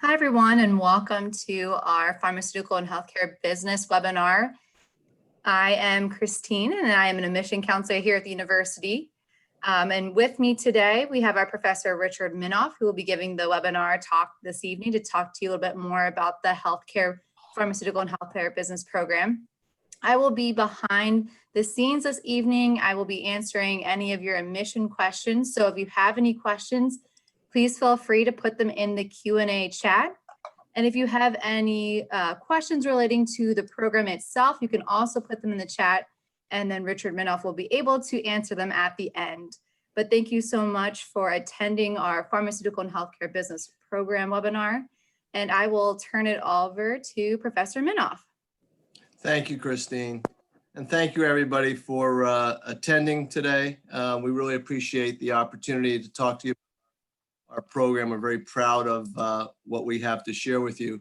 Hi, everyone, and welcome to our Pharmaceutical and Healthcare Business webinar. I am Christine, and I am an admission counselor here at the university. And with me today, we have our Professor Richard Minoff, who will be giving the webinar talk this evening to talk to you a little bit more about the Healthcare Pharmaceutical and Healthcare Business Program. I will be behind the scenes this evening. I will be answering any of your admission questions. So if you have any questions, please feel free to put them in the Q&A chat. And if you have any questions relating to the program itself, you can also put them in the chat, and then Richard Minoff will be able to answer them at the end. But thank you so much for attending our Pharmaceutical and Healthcare Business Program webinar. And I will turn it over to Professor Minoff. Thank you, Christine. And thank you, everybody, for attending today. We really appreciate the opportunity to talk to you about our program. We're very proud of what we have to share with you.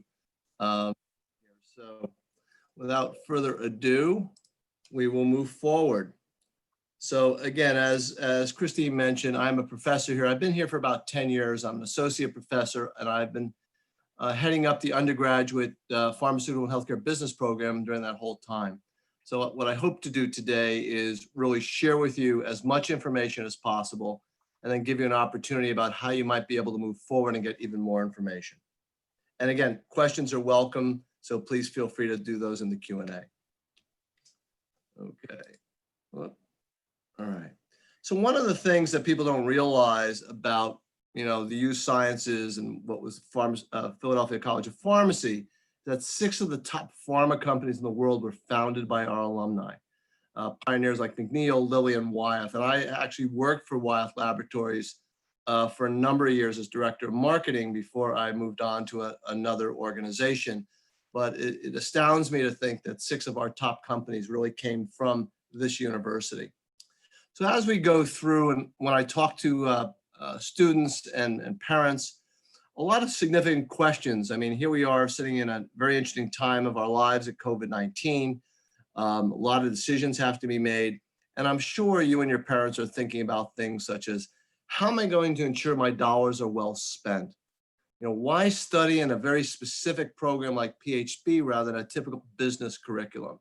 So without further ado, we will move forward. So again, as Christine mentioned, I'm a professor here. I've been here for about 10 years. I'm an associate professor, and I've been heading up the undergraduate pharmaceutical and healthcare business program during that whole time. So what I hope to do today is really share with you as much information as possible, and then give you an opportunity about how you might be able to move forward and get even more information. And again, questions are welcome, so please feel free to do those in the Q&A. Okay. All right. So one of the things that people don't realize about the USciences and what was Philadelphia College of Pharmacy, that 6 of the top pharma companies in the world were founded by our alumni. Pioneers like McNeil, Lilly, and Wyeth. And I actually worked for Wyeth Laboratories for a number of years as director of marketing before I moved on to another organization. But it astounds me to think that 6 of our top companies really came from this university. So as we go through, and when I talk to students and parents, a lot of significant questions. I mean, here we are sitting in a very interesting time of our lives at COVID-19. A lot of decisions have to be made. And I'm sure you and your parents are thinking about things such as, how am I going to ensure my dollars are well spent? Why study in a very specific program like PhD rather than a typical business curriculum?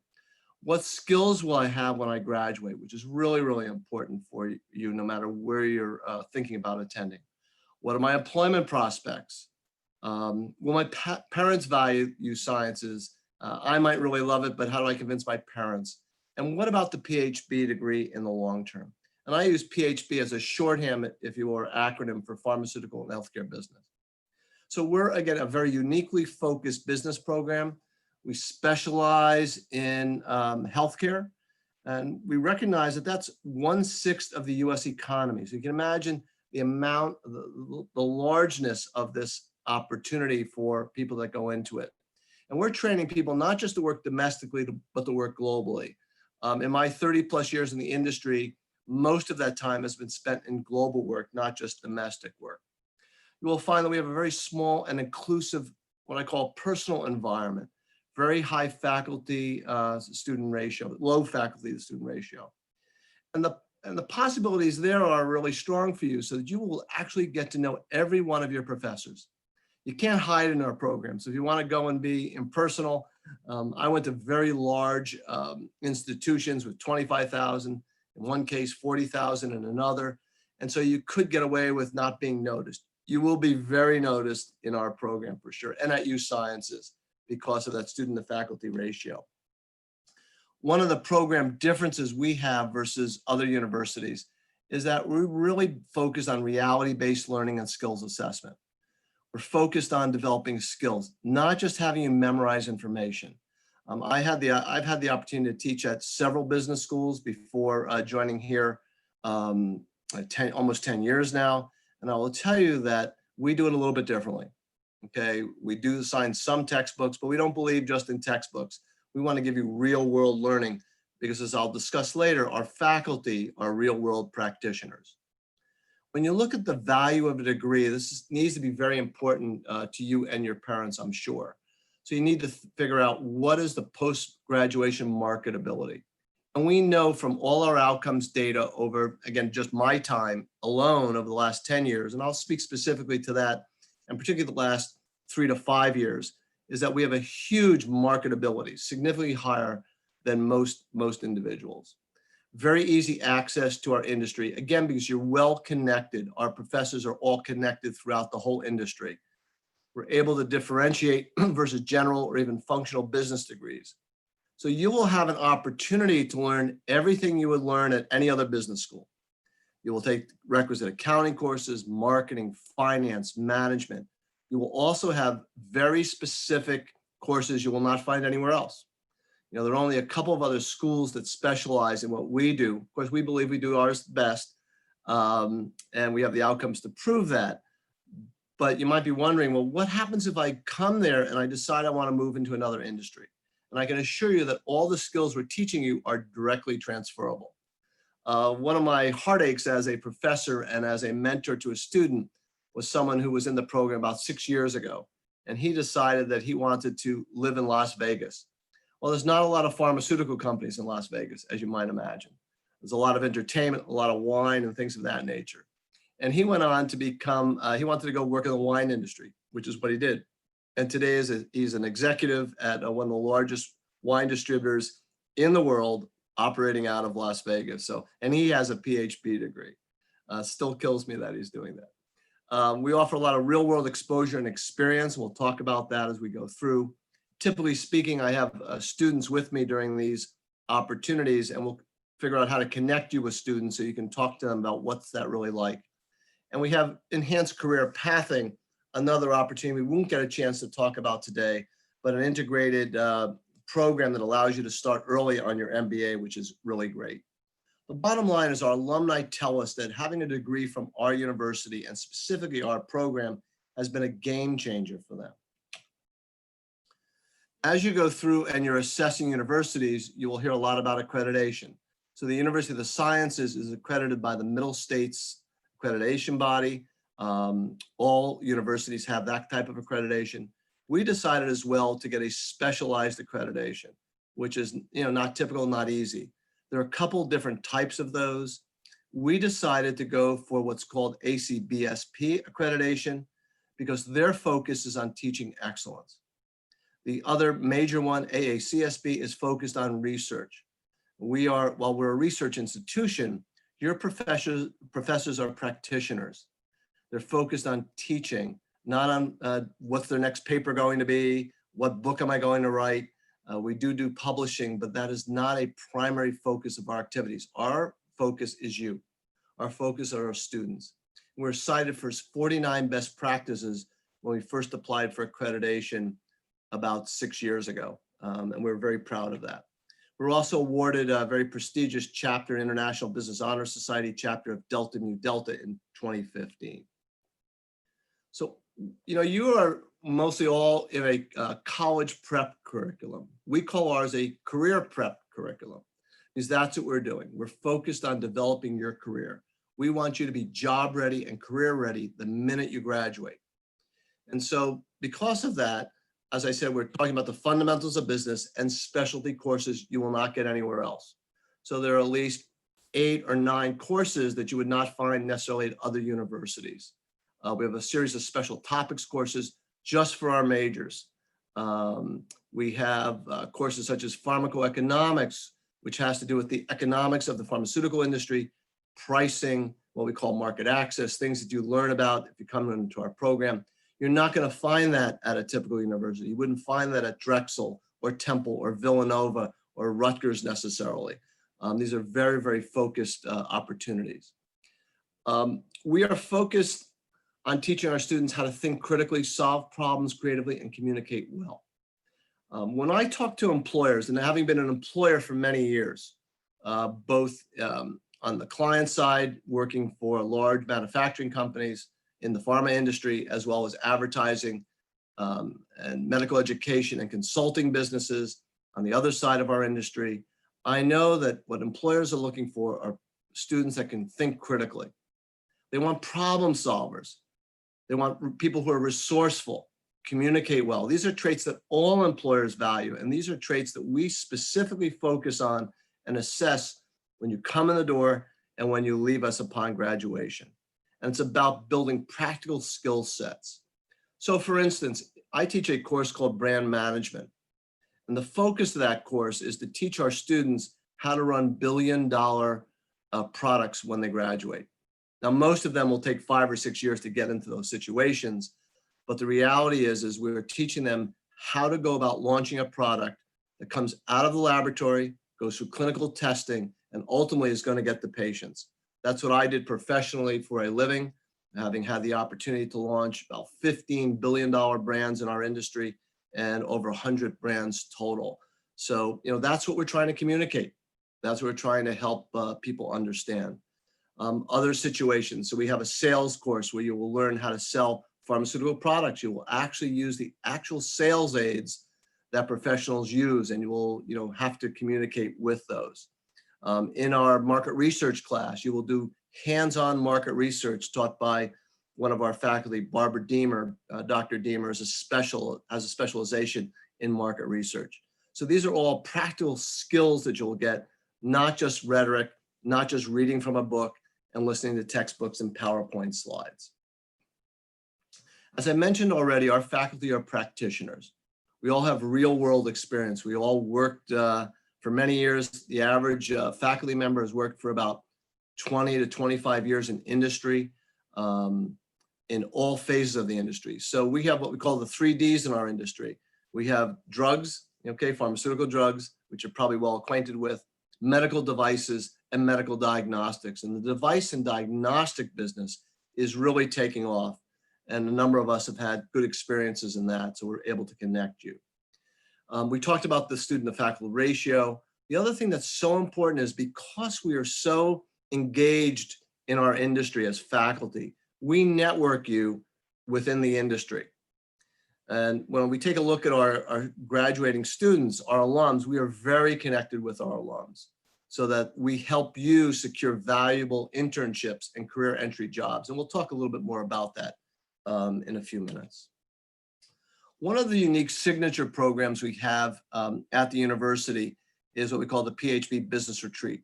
What skills will I have when I graduate, which is really, really important for you no matter where you're thinking about attending. What are my employment prospects? Will my parents value USciences? I might really love it, but how do I convince my parents? And what about the PhD degree in the long term? And I use PhD as a shorthand, if you will, acronym for pharmaceutical and healthcare business. So we're, again, a very uniquely focused business program. We specialize in healthcare, and we recognize that that's 1/6 of the US economy. So you can imagine the amount, the largeness of this opportunity for people that go into it. And we're training people not just to work domestically, but to work globally. In my 30+ years in the industry, most of that time has been spent in global work, not just domestic work. You will find that we have a very small and inclusive, what I call personal environment, very high faculty student ratio, low faculty to student ratio. And the possibilities there are really strong for you, so that you will actually get to know every one of your professors. You can't hide in our program. So if you want to go and be impersonal, I went to very large institutions with 25,000, in one case 40,000 in another. And so you could get away with not being noticed. You will be very noticed in our program for sure, and at USciences because of that student to faculty ratio. One of the program differences we have versus other universities is that we really focus on reality-based learning and skills assessment. We're focused on developing skills, not just having you memorize information. I've had the opportunity to teach at several business schools before joining here almost 10 years now. And I will tell you that we do it a little bit differently. Okay, we do assign some textbooks, but we don't believe just in textbooks. We want to give you real world learning because, as I'll discuss later, our faculty are real world practitioners. When you look at the value of a degree, this needs to be very important to you and your parents, I'm sure. So you need to figure out what is the post-graduation marketability. And we know from all our outcomes data over, again, just my time alone over the last 10 years, and I'll speak specifically to that, and particularly the last 3 to 5 years is that we have a huge marketability, significantly higher than most individuals. Very easy access to our industry, again, because you're well connected. Our professors are all connected throughout the whole industry. We're able to differentiate versus general or even functional business degrees. So you will have an opportunity to learn everything you would learn at any other business school. You will take requisite accounting courses, marketing, finance, management. You will also have very specific courses you will not find anywhere else. You know, there are only a couple of other schools that specialize in what we do. Of course, we believe we do ours best, and we have the outcomes to prove that. But you might be wondering, well, what happens if I come there and I decide I want to move into another industry? And I can assure you that all the skills we're teaching you are directly transferable. One of my heartaches as a professor and as a mentor to a student was someone who was in the program about 6 years ago, and he decided that he wanted to live in Las Vegas. Well, there's not a lot of pharmaceutical companies in Las Vegas, as you might imagine. There's a lot of entertainment, a lot of wine and things of that nature. And he went on to become, he wanted to go work in the wine industry, which is what he did. And today he's an executive at one of the largest wine distributors in the world, operating out of Las Vegas. So, and he has a PhD degree. Still kills me that he's doing that. We offer a lot of real world exposure and experience. We'll talk about that as we go through. Typically speaking, I have students with me during these opportunities, and we'll figure out how to connect you with students so you can talk to them about what's that really like. And we have enhanced career pathing, another opportunity we won't get a chance to talk about today, but an integrated program that allows you to start early on your MBA, which is really great. The bottom line is our alumni tell us that having a degree from our university and specifically our program has been a game changer for them. As you go through and you're assessing universities, you will hear a lot about accreditation. So the University of the Sciences is accredited by the Middle States accreditation body. All universities have that type of accreditation. We decided as well to get a specialized accreditation, which is not typical, not easy. There are a couple different types of those. We decided to go for what's called ACBSP accreditation because their focus is on teaching excellence. The other major one, AACSB, is focused on research. While we're a research institution, your professors are practitioners. They're focused on teaching, not on what's their next paper going to be, what book am I going to write. We do publishing, but that is not a primary focus of our activities. Our focus is you. Our focus are our students. We're cited for 49 best practices when we first applied for accreditation about 6 years ago, and we're very proud of that. We're also awarded a very prestigious chapter, International Business Honor Society chapter of Delta Mu Delta in 2015. So, you are mostly all in a college prep curriculum. We call ours a career prep curriculum, because that's what we're doing. We're focused on developing your career. We want you to be job ready and career ready the minute you graduate. And so because of that, as I said, we're talking about the fundamentals of business and specialty courses you will not get anywhere else. So there are at least 8 or 9 courses that you would not find necessarily at other universities. We have a series of special topics courses just for our majors. We have courses such as pharmacoeconomics, which has to do with the economics of the pharmaceutical industry, pricing, what we call market access, things that you learn about if you come into our program. You're not going to find that at a typical university. You wouldn't find that at Drexel or Temple or Villanova or Rutgers necessarily. These are very, very focused opportunities. We are focused on teaching our students how to think critically, solve problems creatively, and communicate well. When I talk to employers, and having been an employer for many years, both on the client side, working for large manufacturing companies in the pharma industry, as well as advertising and medical education and consulting businesses on the other side of our industry, I know that what employers are looking for are students that can think critically. They want problem solvers. They want people who are resourceful, communicate well. These are traits that all employers value, and these are traits that we specifically focus on and assess when you come in the door and when you leave us upon graduation. And it's about building practical skill sets. So for instance, I teach a course called Brand Management. And the focus of that course is to teach our students how to run billion-dollar products when they graduate. Now, most of them will take 5 or 6 years to get into those situations. But the reality is we're teaching them how to go about launching a product that comes out of the laboratory, goes through clinical testing, and ultimately is going to get to patients. That's what I did professionally for a living, having had the opportunity to launch about $15 billion brands in our industry and over 100 brands total. So, that's what we're trying to communicate. That's what we're trying to help people understand. Other situations. So we have a sales course where you will learn how to sell pharmaceutical products. You will actually use the actual sales aids that professionals use, and you will, have to communicate with those. In our market research class, you will do hands-on market research taught by one of our faculty, Barbara Deemer. Dr. Deemer has a specialization in market research. So these are all practical skills that you'll get, not just rhetoric, not just reading from a book and listening to textbooks and PowerPoint slides. As I mentioned already, our faculty are practitioners. We all have real world experience. We all worked for many years. The average faculty member has worked for about 20 to 25 years in industry, in all phases of the industry. So we have what we call the 3Ds in our industry. We have drugs, pharmaceutical drugs, which you're probably well acquainted with, medical devices, and medical diagnostics. And the device and diagnostic business is really taking off. And a number of us have had good experiences in that, so we're able to connect you. We talked about the student to faculty ratio. The other thing that's so important is because we are so engaged in our industry as faculty, we network you within the industry. And when we take a look at our graduating students, our alums, we are very connected with our alums so that we help you secure valuable internships and career entry jobs. And we'll talk a little bit more about that in a few minutes. One of the unique signature programs we have at the university is what we call the PHB Business Retreat.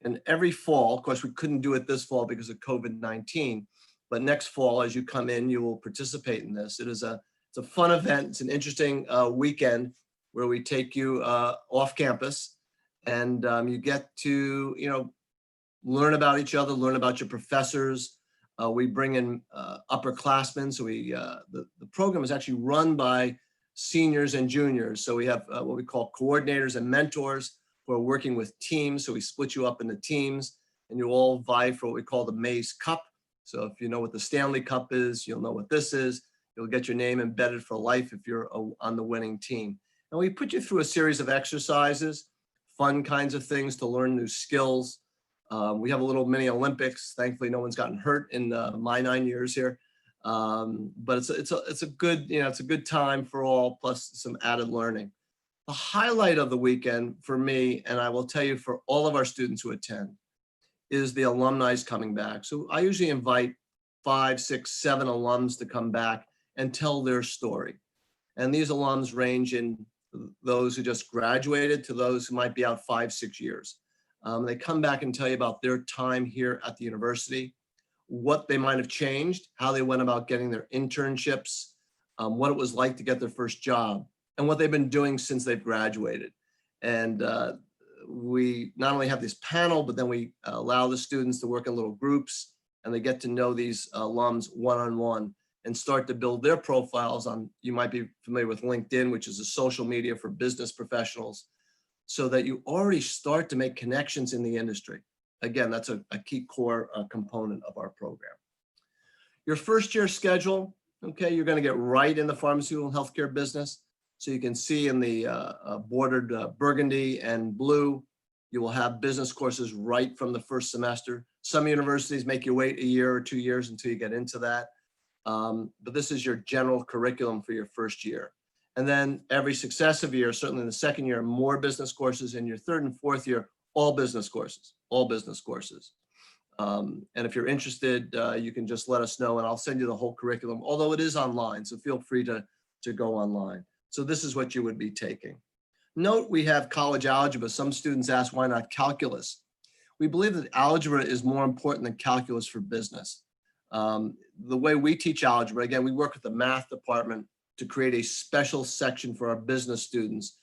And every fall, of course, we couldn't do it this fall because of COVID-19, but next fall, as you come in, you will participate in this. It's a fun event. It's an interesting weekend where we take you off campus and you get to, learn about each other, learn about your professors. We bring in upperclassmen. So the program is actually run by seniors and juniors. So we have what we call coordinators and mentors who are working with teams. So we split you up into teams and you all vie for what we call the Mays Cup. So if you know what the Stanley Cup is, you'll know what this is. You'll get your name embedded for life if you're on the winning team. And we put you through a series of exercises, fun kinds of things to learn new skills. We have a little mini Olympics. Thankfully, no one's gotten hurt in my 9 years here. But it's a good time for all, plus some added learning. The highlight of the weekend for me, and I will tell you for all of our students who attend, is the alumni coming back. So I usually invite 5, 6, 7 alums to come back and tell their story. And these alums range in those who just graduated to those who might be out 5, 6 years. They come back and tell you about their time here at the university, what they might have changed, how they went about getting their internships, what it was like to get their first job, and what they've been doing since they've graduated. And we not only have this panel, but then we allow the students to work in little groups and they get to know these alums one-on-one and start to build their profiles on, you might be familiar with LinkedIn, which is a social media for business professionals, so that you already start to make connections in the industry. Again, that's a key core component of our program. Your first year schedule, you're gonna get right in the pharmaceutical and healthcare business. So you can see in the bordered burgundy and blue, you will have business courses right from the first semester. Some universities make you wait a year or 2 years until you get into that. But this is your general curriculum for your first year. And then every successive year, certainly in the second year, more business courses. In your third and fourth year, all business courses. And if you're interested, you can just let us know and I'll send you the whole curriculum, although it is online, so feel free to go online. So this is what you would be taking. Note we have college algebra. Some students ask, why not calculus? We believe that algebra is more important than calculus for business. The way we teach algebra, again, we work with the math department to create a special section for our business students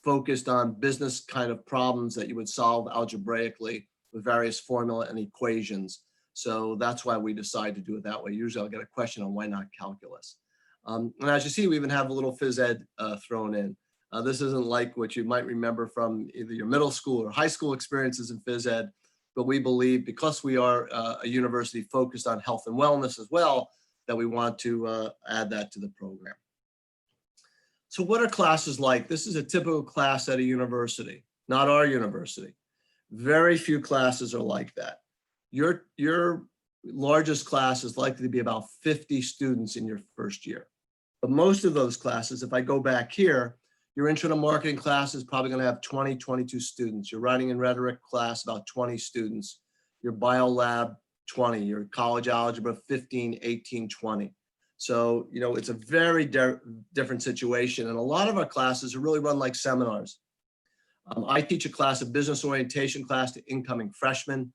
focused on business kind of problems that you would solve algebraically with various formula and equations. So that's why we decided to do it that way. Usually I'll get a question on why not calculus. And as you see, we even have a little phys ed thrown in. This isn't like what you might remember from either your middle school or high school experiences in phys ed, but we believe because we are a university focused on health and wellness as well, that we want to add that to the program. So what are classes like? This is a typical class at a university, not our university. Very few classes are like that. Your largest class is likely to be about 50 students in your first year. But most of those classes, if I go back here, your intro to marketing class is probably going to have 20, 22 students. Your writing and rhetoric class, about 20 students. Your bio lab, 20. Your college algebra, 15, 18, 20. So, you know, it's a very different situation. And a lot of our classes are really run like seminars. I teach a class, a business orientation class to incoming freshmen.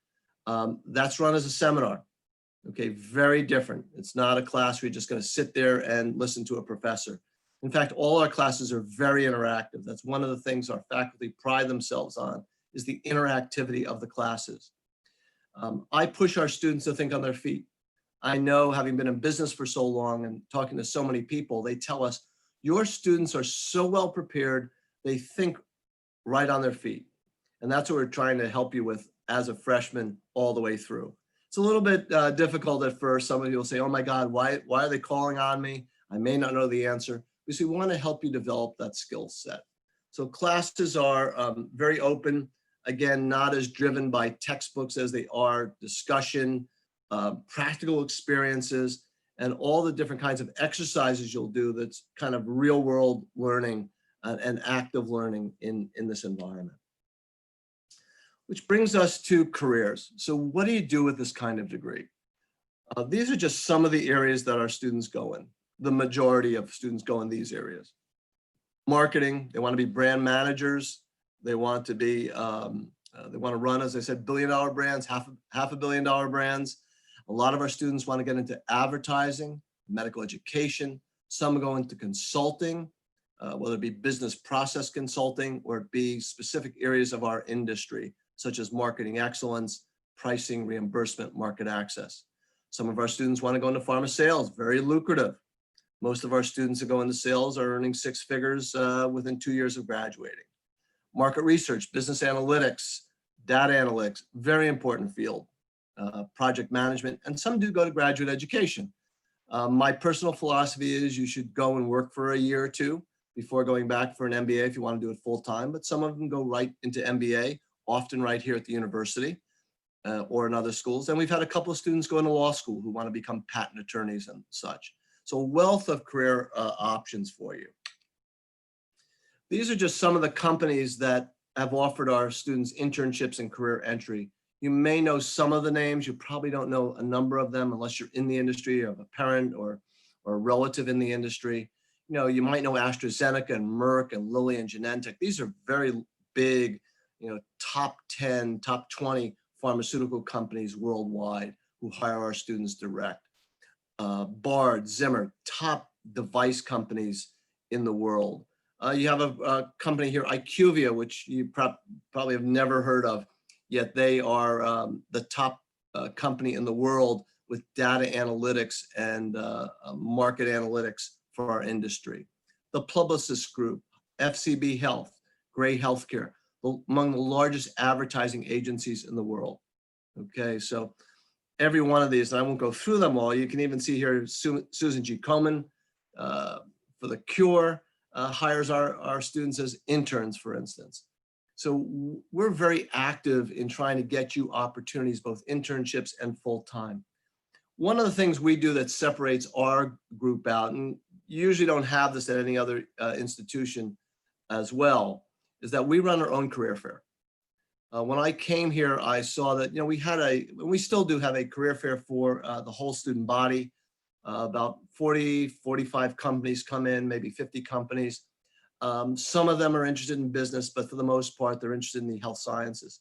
That's run as a seminar. Okay, very different. It's not a class where you're just going to sit there and listen to a professor. In fact, all our classes are very interactive. That's one of the things our faculty pride themselves on, is the interactivity of the classes. I push our students to think on their feet. I know, having been in business for so long and talking to so many people, they tell us, your students are so well prepared, they think right on their feet. And that's what we're trying to help you with as a freshman all the way through. It's a little bit difficult at first. Some of you will say, oh my God, why are they calling on me? I may not know the answer. Because we want to help you develop that skill set. So classes are very open. Again, not as driven by textbooks as they are discussion, practical experiences, and all the different kinds of exercises you'll do that's kind of real world learning and active learning in this environment. Which brings us to careers. So what do you do with this kind of degree? These are just some of the areas that our students go in. The majority of students go in these areas. Marketing, they want to be brand managers. They want to be, they want to run, as I said, billion-dollar brands, half a billion-dollar brands. A lot of our students want to get into advertising, medical education. Some go into consulting, whether it be business process consulting or it be specific areas of our industry, such as marketing excellence, pricing, reimbursement, market access. Some of our students want to go into pharma sales, very lucrative. Most of our students that go into sales are earning six figures within 2 years of graduating. Market research, business analytics, data analytics, very important field. Project management, and some do go to graduate education. My personal philosophy is you should go and work for a year or two before going back for an MBA if you want to do it full time, but some of them go right into MBA, often right here at the university or in other schools. And we've had a couple of students go into law school who want to become patent attorneys and such. So a wealth of career options for you. These are just some of the companies that have offered our students internships and career entry. You may know some of the names. You probably don't know a number of them unless you're in the industry or have a parent or a relative in the industry. You know, you might know AstraZeneca and Merck and Lilly and Genentech. These are very big, you know, top 10, top 20 pharmaceutical companies worldwide who hire our students direct. Bard, Zimmer, top device companies in the world. You have a company here, IQVIA, which you probably have never heard of, yet they are the top company in the world with data analytics and market analytics for our industry. The Publicis Group, FCB Health, Gray Healthcare, among the largest advertising agencies in the world. Okay, so every one of these, and I won't go through them all. You can even see here Susan G. Komen for The Cure hires our students as interns, for instance. So we're very active in trying to get you opportunities, both internships and full-time. One of the things we do that separates our group out, and you usually don't have this at any other institution as well, is that we run our own career fair. When I came here, I saw that, you know, we still do have a career fair for the whole student body. About 40, 45 companies come in, maybe 50 companies. Some of them are interested in business, but for the most part, they're interested in the health sciences.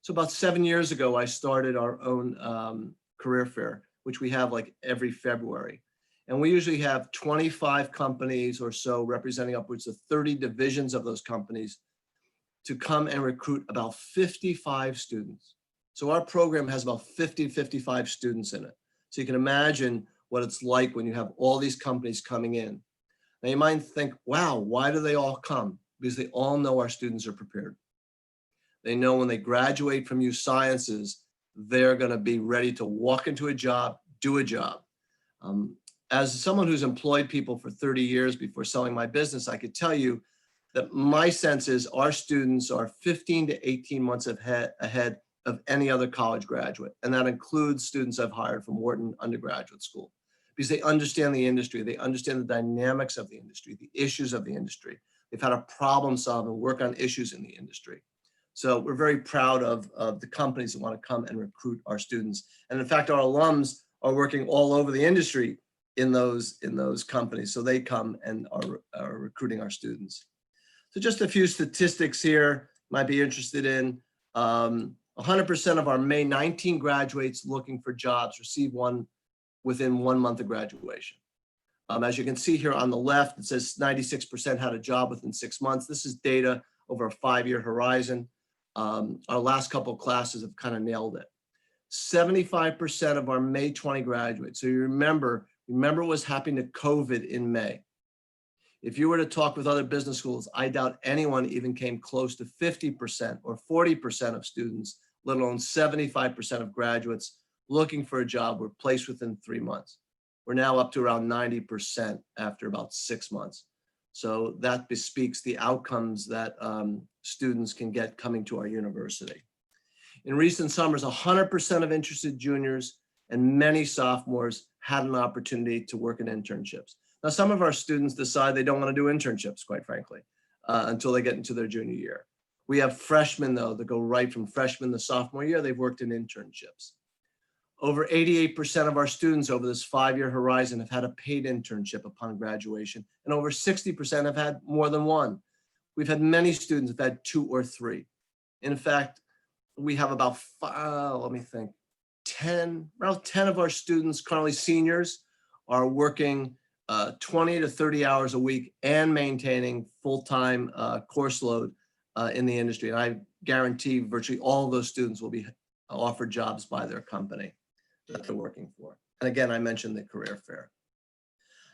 So about 7 years ago, I started our own career fair, which we have like every February. And we usually have 25 companies or so representing upwards of 30 divisions of those companies to come and recruit about 55 students. So our program has about 55 students in it. So you can imagine what it's like when you have all these companies coming in. Now you might think, wow, why do they all come? Because they all know our students are prepared. They know when they graduate from USciences, they're going to be ready to walk into a job, do a job. As someone who's employed people for 30 years before selling my business, I could tell you that my sense is our students are 15 to 18 months ahead of any other college graduate. And that includes students I've hired from Wharton Undergraduate School, because they understand the industry. They understand the dynamics of the industry, the issues of the industry. They've had to problem solve and work on issues in the industry. So we're very proud of the companies that want to come and recruit our students. And in fact, our alums are working all over the industry in those companies. So they come and are recruiting our students. So just a few statistics here you might be interested in. 100% of our May 19 graduates looking for jobs receive one within 1 month of graduation. As you can see here on the left, it says 96% had a job within 6 months. This is data over a 5-year horizon. Our last couple of classes have kind of nailed it. 75% of our May 20 graduates. So you remember what was happening to COVID in May. If you were to talk with other business schools, I doubt anyone even came close to 50% or 40% of students, let alone 75% of graduates looking for a job were placed within 3 months. We're now up to around 90% after about 6 months. So that bespeaks the outcomes that students can get coming to our university. In recent summers, 100% of interested juniors and many sophomores had an opportunity to work in internships. Now, some of our students decide they don't want to do internships, quite frankly, until they get into their junior year. We have freshmen, though, that go right from freshman to sophomore year. They've worked in internships. Over 88% of our students over this 5-year horizon have had a paid internship upon graduation, and over 60% have had more than one. We've had many students have had 2 or 3. In fact, we have about, around 10 of our students, currently seniors, are working 20 to 30 hours a week and maintaining full-time course load in the industry. And I guarantee virtually all of those students will be offered jobs by their company that they're working for. And again, I mentioned the career fair.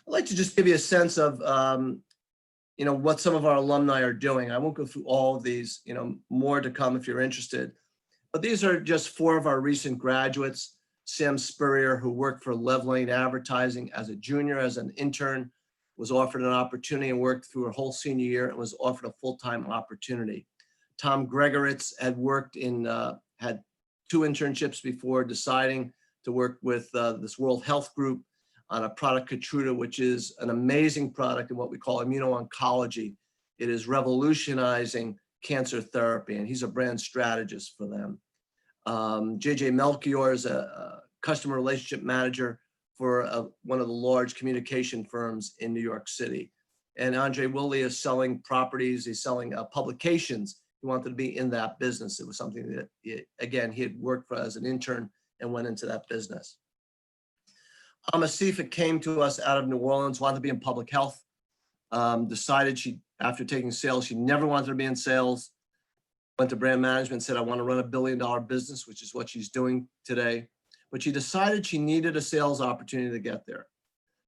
I'd like to just give you a sense of what some of our alumni are doing. I won't go through all of these, more to come if you're interested. But these are just 4 of our recent graduates. Sam Spurrier, who worked for Leveling Advertising as a junior, as an intern, was offered an opportunity and worked through her whole senior year and was offered a full-time opportunity. Tom Gregoritz had worked had 2 internships before deciding to work with this World Health Group on a product, Keytruda, which is an amazing product in what we call immuno-oncology. It is revolutionizing cancer therapy, and he's a brand strategist for them. JJ Melchior is a customer relationship manager for one of the large communication firms in New York City. And Andre Willie is selling properties, he's selling publications. He wanted to be in that business. It was something that, he had worked for as an intern and went into that business. Amasifa came to us out of New Orleans, wanted to be in public health, decided after taking sales, she never wanted to be in sales, went to brand management, said, I want to run $1 billion business, which is what she's doing today. But she decided she needed a sales opportunity to get there.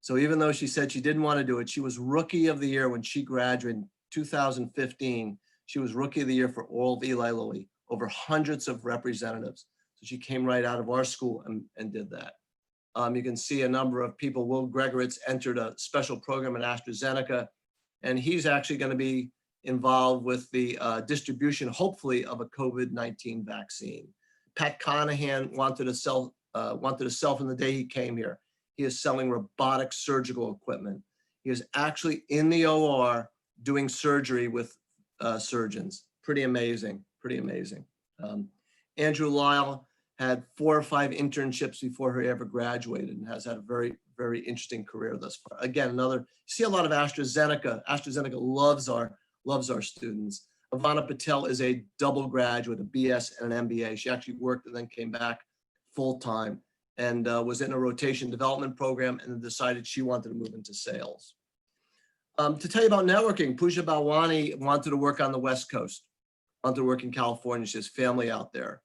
So even though she said she didn't want to do it, she was Rookie of the Year when she graduated in 2015. She was Rookie of the Year for all of Eli Lilly, over hundreds of representatives. So she came right out of our school and did that. You can see a number of people. Will Gregoritz entered a special program at AstraZeneca, and he's actually going to be involved with the distribution, hopefully, of a COVID-19 vaccine. Pat Conahan wanted to sell from the day he came here. He is selling robotic surgical equipment. He is actually in the OR doing surgery with surgeons. Pretty amazing, pretty amazing. Andrew Lyle had 4 or 5 internships before he ever graduated and has had a very, very interesting career thus far. Again, you see a lot of AstraZeneca. AstraZeneca loves our students. Ivana Patel is a double graduate, a BS and an MBA. She actually worked and then came back full-time and was in a rotation development program and decided she wanted to move into sales. To tell you about networking, Pooja Balwani wanted to work on the West Coast, wanted to work in California. She has family out there.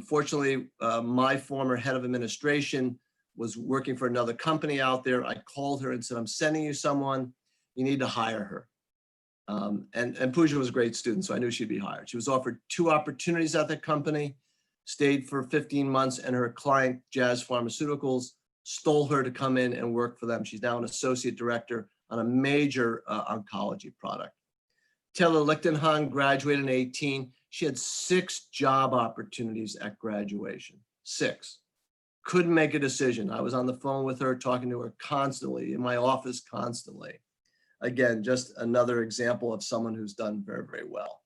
Fortunately, my former head of administration was working for another company out there. I called her and said, I'm sending you someone, you need to hire her. And Pooja was a great student, so I knew she'd be hired. She was offered 2 opportunities at the company, stayed for 15 months, and her client, Jazz Pharmaceuticals, stole her to come in and work for them. She's now an associate director on a major oncology product. Taylor Lichtenhahn graduated in 2018. She had 6 job opportunities at graduation, 6. Couldn't make a decision. I was on the phone with her, talking to her constantly, in my office constantly. Again, just another example of someone who's done very, very well.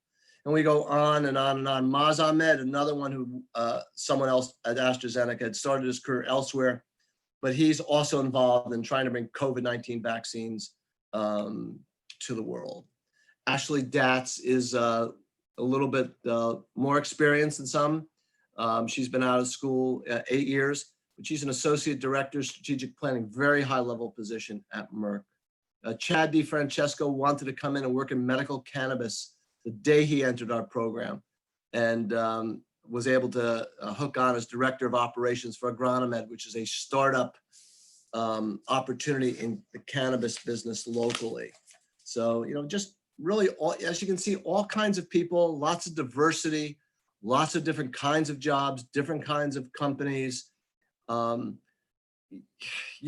And we go on and on and on. Maz Ahmed, another one who, someone else at AstraZeneca, had started his career elsewhere, but he's also involved in trying to bring COVID-19 vaccines to the world. Ashley Datz is a little bit more experienced than some. She's been out of school 8 years, but she's an associate director, strategic planning, very high level position at Merck. Chad DiFrancesco wanted to come in and work in medical cannabis the day he entered our program, and was able to hook on as director of operations for Agronomed, which is a startup opportunity in the cannabis business locally. So, just really, as you can see, all kinds of people, lots of diversity, lots of different kinds of jobs, different kinds of companies. You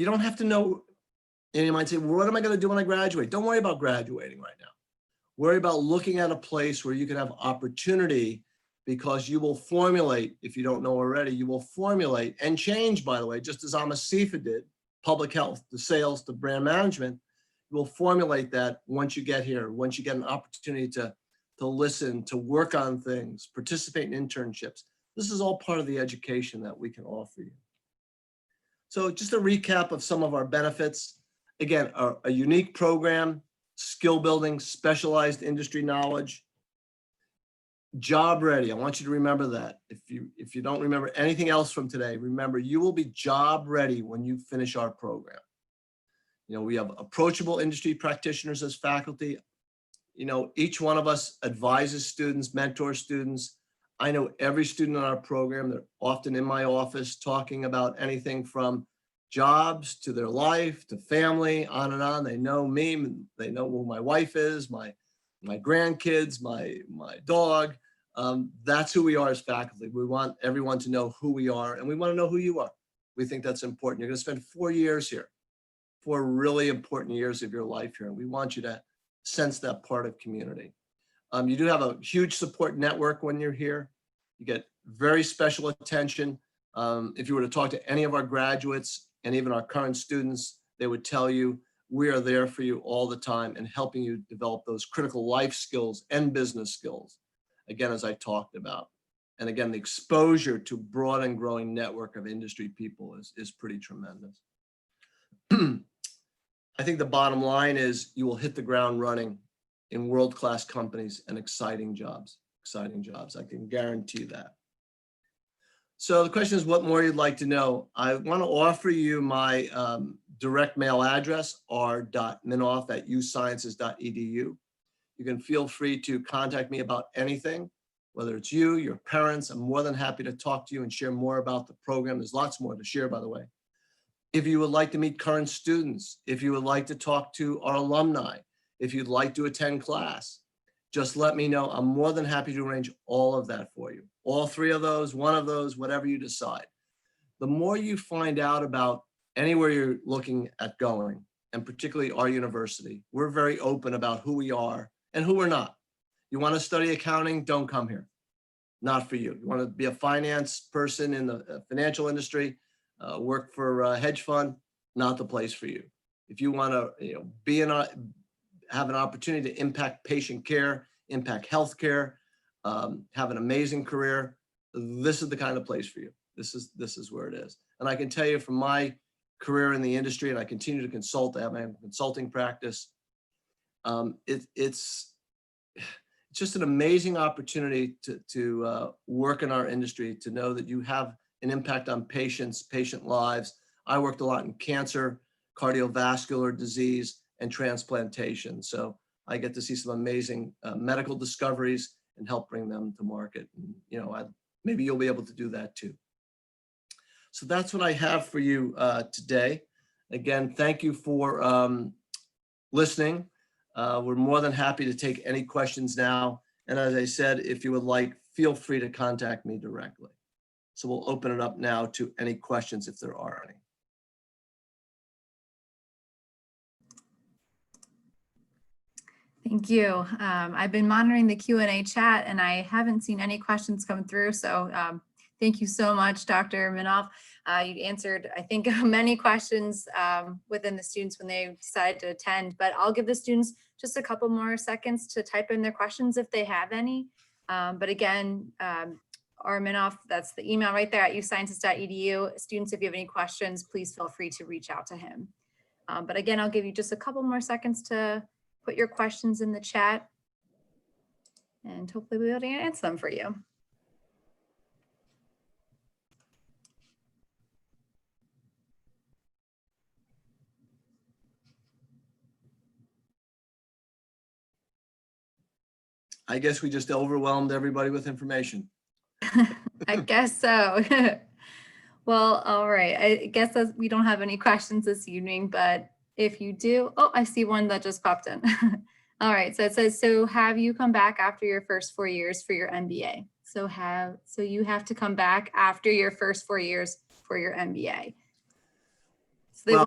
don't have to know. And you might say, well, what am I going to do when I graduate? Don't worry about graduating right now. Worry about looking at a place where you can have opportunity, because you will formulate, if you don't know already, you will formulate and change, by the way, just as Amasifa did, public health, to sales, to brand management. You will formulate that once you get here, once you get an opportunity to listen, to work on things, participate in internships. This is all part of the education that we can offer you. So just a recap of some of our benefits. Again, a unique program, skill building, specialized industry knowledge, job ready. I want you to remember that. If you don't remember anything else from today, remember you will be job ready when you finish our program. We have approachable industry practitioners as faculty. Each one of us advises students, mentors students. I know every student in our program. They're often in my office talking about anything from jobs to their life to family, on and on. They know me. They know who my wife is, my grandkids, my dog. That's who we are as faculty. We want everyone to know who we are, and we want to know who you are. We think that's important. You're going to spend 4 years here, 4 really important years of your life here, and we want you to sense that part of community. You do have a huge support network when you're here. You get very special attention. If you were to talk to any of our graduates and even our current students, they would tell you we are there for you all the time and helping you develop those critical life skills and business skills, again, as I talked about. And again, the exposure to broad and growing network of industry people is pretty tremendous. I think the bottom line is you will hit the ground running in world-class companies and exciting jobs. I can guarantee that. So the question is, what more you'd like to know? I want to offer you my direct mail address, r.minoff@usciences.edu. You can feel free to contact me about anything, whether it's you, your parents. I'm more than happy to talk to you and share more about the program. There's lots more to share, by the way. If you would like to meet current students, if you would like to talk to our alumni, if you'd like to attend class, just let me know. I'm more than happy to arrange all of that for you. All 3 of those, 1 of those, whatever you decide. The more you find out about anywhere you're looking at going, and particularly our university, we're very open about who we are and who we're not. You want to study accounting? Don't come here. Not for you. You want to be a finance person in the financial industry, work for a hedge fund? Not the place for you. If you want to, have an opportunity to impact patient care, impact healthcare, have an amazing career, this is the kind of place for you. This is where it is. And I can tell you from my career in the industry, and I continue to consult, I have my consulting practice. It's just an amazing opportunity to work in our industry, to know that you have an impact on patients, patient lives. I worked a lot in cancer, cardiovascular disease, and transplantation. So I get to see some amazing medical discoveries and help bring them to market. And, maybe you'll be able to do that too. So that's what I have for you today. Again, thank you for listening. We're more than happy to take any questions now. And as I said, if you would like, feel free to contact me directly. So we'll open it up now to any questions if there are any. Thank you. I've been monitoring the Q&A chat and I haven't seen any questions come through. So thank you so much, Dr. Minoff. You answered, I think, many questions within the students when they decided to attend, but I'll give the students just a couple more seconds to type in their questions if they have any. But again, our Minoff, that's the email right there at usciences.edu. Students, if you have any questions, please feel free to reach out to him. But again, I'll give you just a couple more seconds to put your questions in the chat and hopefully we'll be able to answer them for you. I guess we just overwhelmed everybody with information. I guess so. Well, all right. I guess we don't have any questions this evening, but if you do, oh, I see one that just popped in. All right. So it says, so have you come back after your first 4 years for your MBA? So you have to come back after your first 4 years for your MBA. So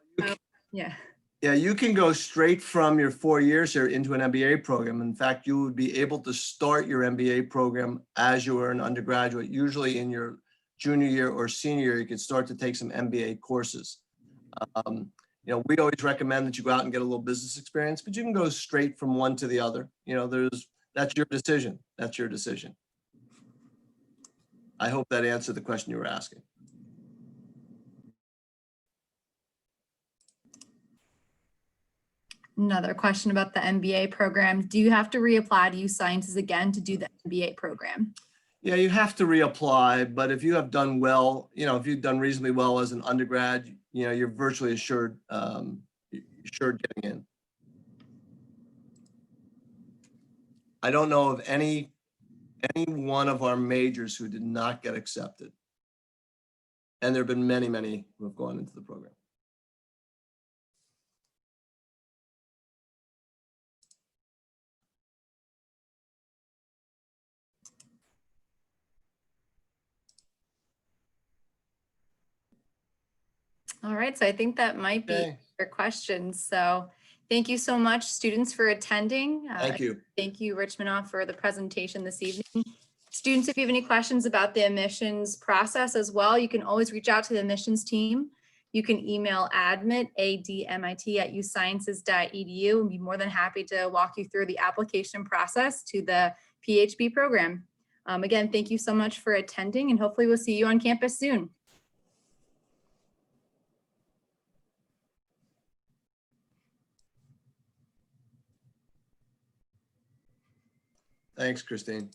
yeah. Yeah, you can go straight from your 4 years here into an MBA program. In fact, you would be able to start your MBA program as you were an undergraduate. Usually in your junior year or senior year, you could start to take some MBA courses. We always recommend that you go out and get a little business experience, but you can go straight from one to the other. That's your decision. That's your decision. I hope that answered the question you were asking. Another question about the MBA program. Do you have to reapply to USciences again to do the MBA program? Yeah, you have to reapply, but if you have done well, if you've done reasonably well as an undergrad, you're virtually assured getting in. I don't know of any one of our majors who did not get accepted. And there have been many, many who have gone into the program. All right, so I think that might be your questions. So thank you so much, students, for attending. Thank you. Thank you, Rich Minoff, for the presentation this evening. Students, if you have any questions about the admissions process as well, you can always reach out to the admissions team. You can email admit, ADMIT, at usciences.edu and be more than happy to walk you through the application process to the PhD program. Again, thank you so much for attending and hopefully we'll see you on campus soon. Thanks, Christine.